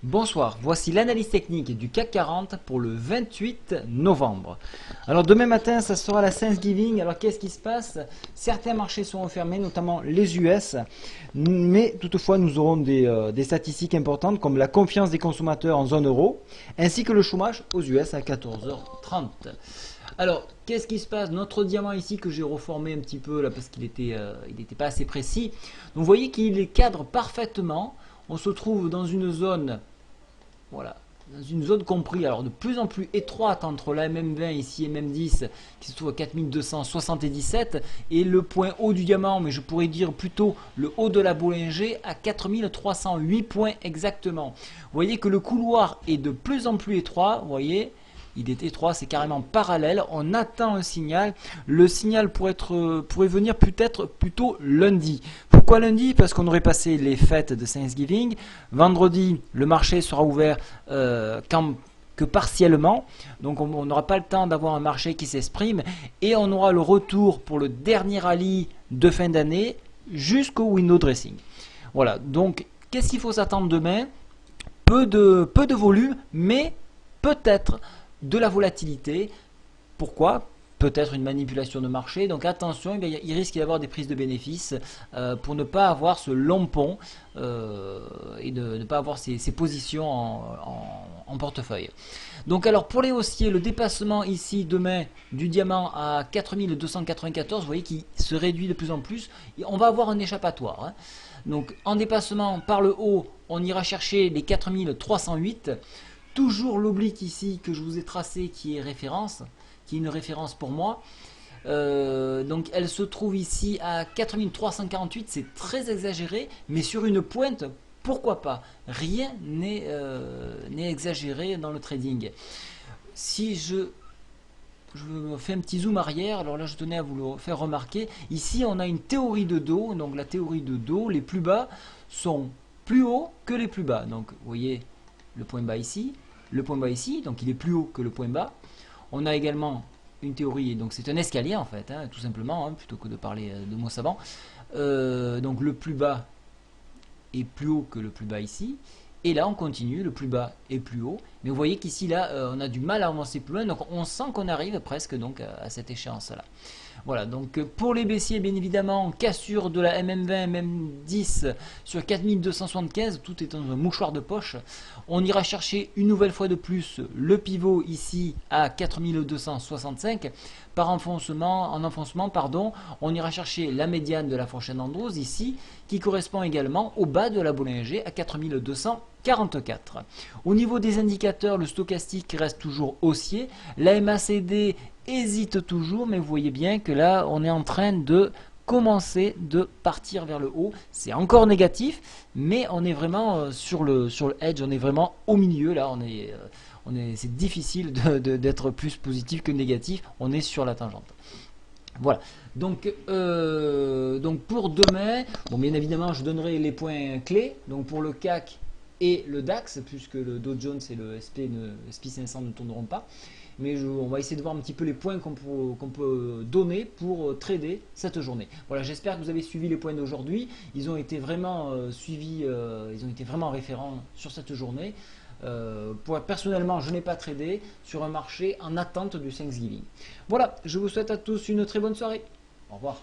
Bonsoir, voici l'analyse technique du CAC 40 pour le 28 novembre. Alors demain matin, ça sera la Thanksgiving. Alors qu'est-ce qui se passe? Certains marchés seront fermés, notamment les US, mais toutefois nous aurons des statistiques importantes comme la confiance des consommateurs en zone euro, ainsi que le chômage aux US à 14h30. Alors, qu'est-ce qui se passe? Notre diamant ici que j'ai reformé un petit peu là parce qu'il était pas assez précis. Donc vous voyez qu'il cadre parfaitement. On se trouve dans une zone, voilà, dans une zone comprise, alors de plus en plus étroite entre la MM20 ici et MM10 qui se trouve à 4277 et le point haut du diamant, mais je pourrais dire plutôt le haut de la Bollinger à 4308 points exactement. Vous voyez que le couloir est de plus en plus étroit, vous voyez. Il est étroit, c'est carrément parallèle. On attend un signal. Le signal pourrait venir peut-être plutôt lundi. Pourquoi lundi? Parce qu'on aurait passé les fêtes de Thanksgiving. Vendredi, le marché sera ouvert que partiellement. Donc on n'aura pas le temps d'avoir un marché qui s'exprime. Et on aura le retour pour le dernier rallye de fin d'année jusqu'au window dressing. Voilà, donc qu'est-ce qu'il faut s'attendre demain? Peu de volume, mais peut-être de la volatilité. Pourquoi? Peut-être une manipulation de marché. Donc attention, il risque d'y avoir des prises de bénéfices pour ne pas avoir ce long pont et de ne pas avoir ces positions en portefeuille. Donc alors pour les haussiers, le dépassement ici demain du diamant à 4294, vous voyez qu'il se réduit de plus en plus. Et on va avoir un échappatoire. Hein. Donc en dépassement par le haut, on ira chercher les 4308. Toujours l'oblique ici que je vous ai tracé qui est référence, qui est une référence pour moi. Donc elle se trouve ici à 4348, c'est très exagéré, mais sur une pointe, pourquoi pas? Rien n'est exagéré dans le trading. Si je me fais un petit zoom arrière, alors là je tenais à vous le faire remarquer, ici on a une théorie de dos, donc la théorie de dos, les plus bas sont plus hauts que les plus bas. Donc vous voyez le point bas ici, le point bas ici, donc il est plus haut que le point bas. On a également une théorie, donc c'est un escalier en fait, hein, tout simplement, hein, plutôt que de parler de mots savants. Donc le plus bas est plus haut que le plus bas ici. Et là on continue, le plus bas est plus haut. Mais vous voyez qu'ici là on a du mal à avancer plus loin, donc on sent qu'on arrive presque donc à cette échéance là. Voilà, donc pour les baissiers, bien évidemment, cassure de la MM20, MM10 sur 4275, tout est dans un mouchoir de poche. On ira chercher une nouvelle fois de plus le pivot ici à 4265. En enfoncement, pardon, on ira chercher la médiane de la fourchette Andrews ici, qui correspond également au bas de la Bollinger à 4244. Au niveau des indicateurs, le stochastique reste toujours haussier. La MACD hésite toujours, mais vous voyez bien que là, on est en train de commencer de partir vers le haut. C'est encore négatif, mais on est vraiment sur le edge, on est vraiment au milieu. Là, c'est difficile d'être plus positif que négatif. On est sur la tangente. Voilà. Donc pour demain, bon, bien évidemment, je donnerai les points clés. Donc pour le CAC et le DAX, puisque le Dow Jones et le SP 500 ne tourneront pas. Mais on va essayer de voir un petit peu les points qu'on peut donner pour trader cette journée. Voilà, j'espère que vous avez suivi les points d'aujourd'hui. Ils ont été vraiment suivis, ils ont été vraiment référents sur cette journée. Personnellement, je n'ai pas tradé sur un marché en attente du Thanksgiving. Voilà, je vous souhaite à tous une très bonne soirée. Au revoir.